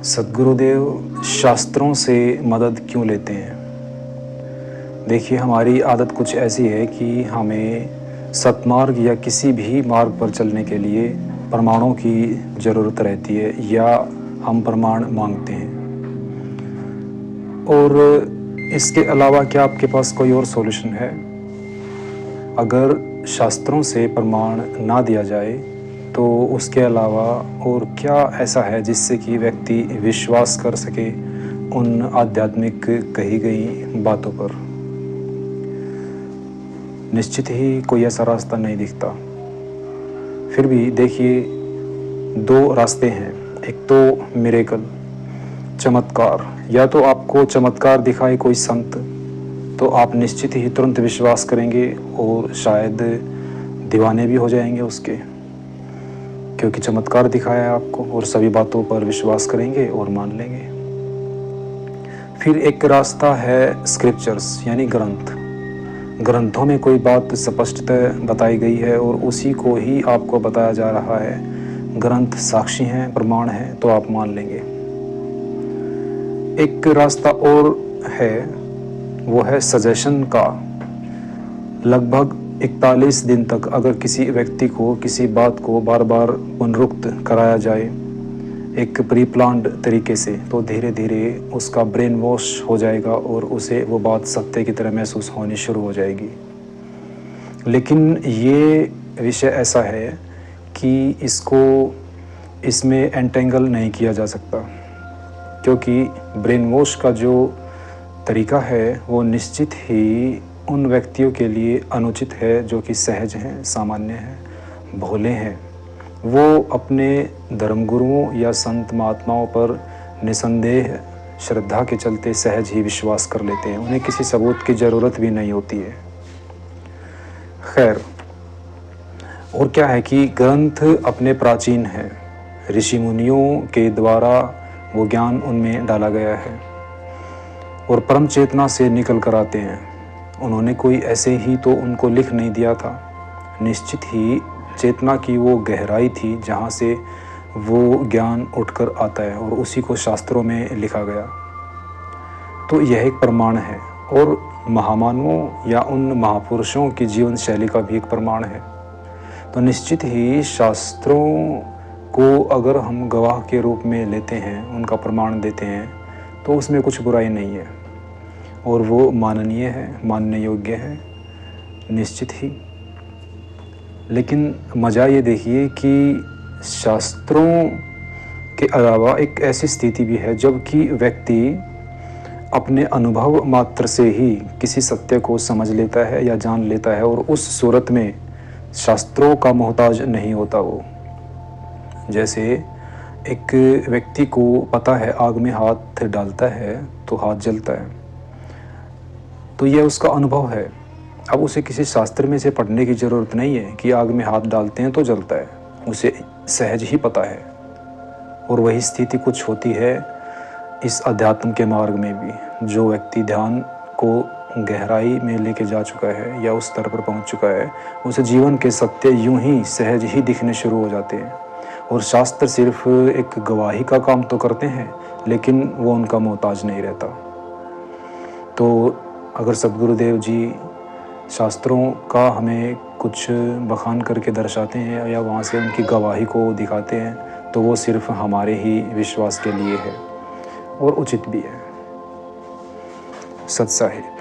सद्गुरुदेव शास्त्रों से मदद क्यों लेते हैं? देखिए, हमारी आदत कुछ ऐसी है कि हमें सतमार्ग या किसी भी मार्ग पर चलने के लिए प्रमाणों की ज़रूरत रहती है या हम प्रमाण मांगते हैं। और इसके अलावा क्या आपके पास कोई और सॉल्यूशन है? अगर शास्त्रों से प्रमाण ना दिया जाए तो उसके अलावा और क्या ऐसा है जिससे कि व्यक्ति विश्वास कर सके उन आध्यात्मिक कही गई बातों पर? निश्चित ही कोई ऐसा रास्ता नहीं दिखता। फिर भी देखिए, दो रास्ते हैं। एक तो मिरेकल, चमत्कार। या तो आपको चमत्कार दिखाए कोई संत तो आप निश्चित ही तुरंत विश्वास करेंगे और शायद दीवाने भी हो जाएंगे उसके, क्योंकि चमत्कार दिखाया है आपको, और सभी बातों पर विश्वास करेंगे और मान लेंगे। फिर एक रास्ता है स्क्रिप्चर्स, यानी ग्रंथों में कोई बात स्पष्टतः बताई गई है और उसी को ही आपको बताया जा रहा है। ग्रंथ साक्षी हैं, प्रमाण हैं, तो आप मान लेंगे। एक रास्ता और है, वो है सजेशन का। लगभग 41 दिन तक अगर किसी व्यक्ति को किसी बात को बार बार पुनरुक्त कराया जाए एक प्री प्लान्ड तरीके से, तो धीरे धीरे उसका ब्रेन वॉश हो जाएगा और उसे वो बात सत्य की तरह महसूस होनी शुरू हो जाएगी। लेकिन ये विषय ऐसा है कि इसमें एंटेंगल नहीं किया जा सकता, क्योंकि ब्रेन वॉश का जो तरीका है वो निश्चित ही उन व्यक्तियों के लिए अनुचित है जो कि सहज हैं, सामान्य हैं, भोले हैं। वो अपने धर्मगुरुओं या संत महात्माओं पर निसंदेह श्रद्धा के चलते सहज ही विश्वास कर लेते हैं। उन्हें किसी सबूत की ज़रूरत भी नहीं होती है। खैर, और क्या है कि ग्रंथ अपने प्राचीन हैं। ऋषि मुनियों के द्वारा वो ज्ञान उनमें डाला गया है और परम चेतना से निकल कर आते हैं। उन्होंने कोई ऐसे ही तो उनको लिख नहीं दिया था। निश्चित ही चेतना की वो गहराई थी जहाँ से वो ज्ञान उठकर आता है और उसी को शास्त्रों में लिखा गया। तो यह एक प्रमाण है, और महामानवों या उन महापुरुषों की जीवन शैली का भी एक प्रमाण है। तो निश्चित ही शास्त्रों को अगर हम गवाह के रूप में लेते हैं, उनका प्रमाण देते हैं, तो उसमें कुछ बुराई नहीं है और वो माननीय है, मानने योग्य है, निश्चित ही। लेकिन मज़ा ये देखिए कि शास्त्रों के अलावा एक ऐसी स्थिति भी है जब कि व्यक्ति अपने अनुभव मात्र से ही किसी सत्य को समझ लेता है या जान लेता है, और उस सूरत में शास्त्रों का मोहताज नहीं होता वो। जैसे एक व्यक्ति को पता है आग में हाथ डालता है तो हाथ जलता है, तो यह उसका अनुभव है। अब उसे किसी शास्त्र में से पढ़ने की ज़रूरत नहीं है कि आग में हाथ डालते हैं तो जलता है, उसे सहज ही पता है। और वही स्थिति कुछ होती है इस अध्यात्म के मार्ग में भी। जो व्यक्ति ध्यान को गहराई में लेके जा चुका है या उस स्तर पर पहुंच चुका है, उसे जीवन के सत्य यूं ही सहज ही दिखने शुरू हो जाते हैं, और शास्त्र सिर्फ एक गवाही का काम तो करते हैं, लेकिन वो उनका मोहताज नहीं रहता। तो अगर सद्गुरुदेव जी शास्त्रों का हमें कुछ बखान करके दर्शाते हैं या वहाँ से उनकी गवाही को दिखाते हैं, तो वो सिर्फ हमारे ही विश्वास के लिए है और उचित भी है। सत साहिब।